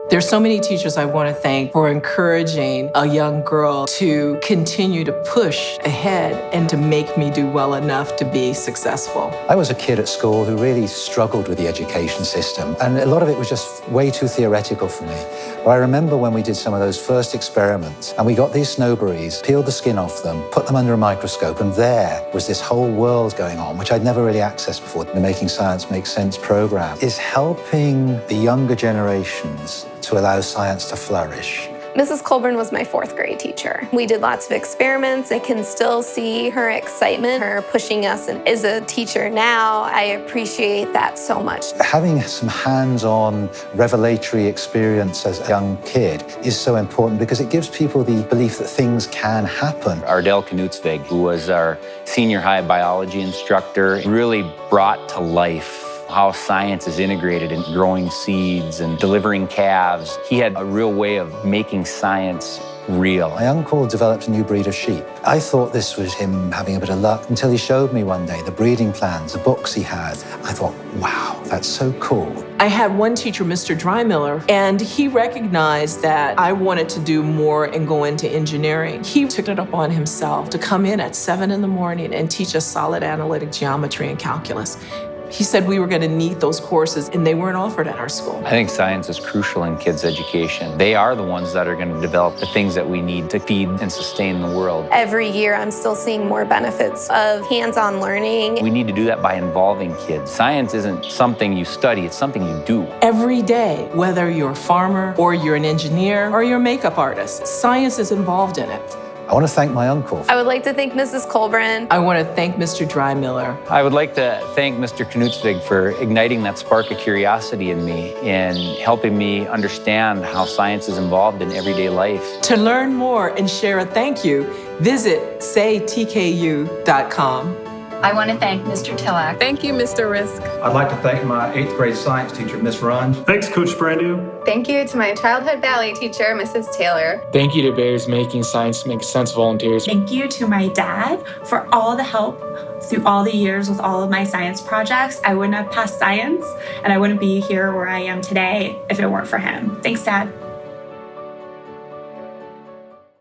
There's so many teachers I want to thank for encouraging a young girl to continue to push ahead and to make me do well enough to be successful. I was a kid at school who really struggled with the education system, and a lot of it was just way too theoretical for me. But I remember when we did some of those first experiments, and we got these snowberries, peeled the skin off them, put them under a microscope, and there was this whole world going on, which I'd never really accessed before. The Making Science Make Sense program is helping the younger generations to allow science to flourish. Mrs. Colburn was my fourth grade teacher. We did lots of experiments. I can still see her excitement, her pushing us. And as a teacher now, I appreciate that so much. Having some hands-on revelatory experience as a young kid is so important because it gives people the belief that things can happen. Ardell Knutsvig, who was our senior high biology instructor, really brought to life how science is integrated in growing seeds and delivering calves. He had a real way of making science real. My uncle developed a new breed of sheep. I thought this was him having a bit of luck until he showed me one day the breeding plans, the books he had. I thought, wow, that's so cool. I had one teacher, Mr. Drymiller, and he recognized that I wanted to do more and go into engineering. He took it upon himself to come in at 7 in the morning and teach us solid analytic geometry and calculus. He said we were going to need those courses, and they weren't offered at our school. I think science is crucial in kids' education. They are the ones that are going to develop the things that we need to feed and sustain the world. Every year, I'm still seeing more benefits of hands-on learning. We need to do that by involving kids. Science isn't something you study, it's something you do. Every day, whether you're a farmer or you're an engineer or you're a makeup artist, science is involved in it. I want to thank my uncle. I would like to thank Mrs. Colburn. I want to thank Mr. Drymiller. I would like to thank Mr. Knutsvig for igniting that spark of curiosity in me and helping me understand how science is involved in everyday life. To learn more and share a thank you, visit saytku.com. I want to thank Mr. Tillack. Thank you, Mr. Risk. I'd like to thank my 8th grade science teacher, Miss Runge. Thanks, Coach Brandu. Thank you to my childhood ballet teacher, Mrs. Taylor. Thank you to Bears Making Science Make Sense volunteers. Thank you to my dad for all the help through all the years with all of my science projects. I wouldn't have passed science, and I wouldn't be here where I am today if it weren't for him. Thanks, Dad.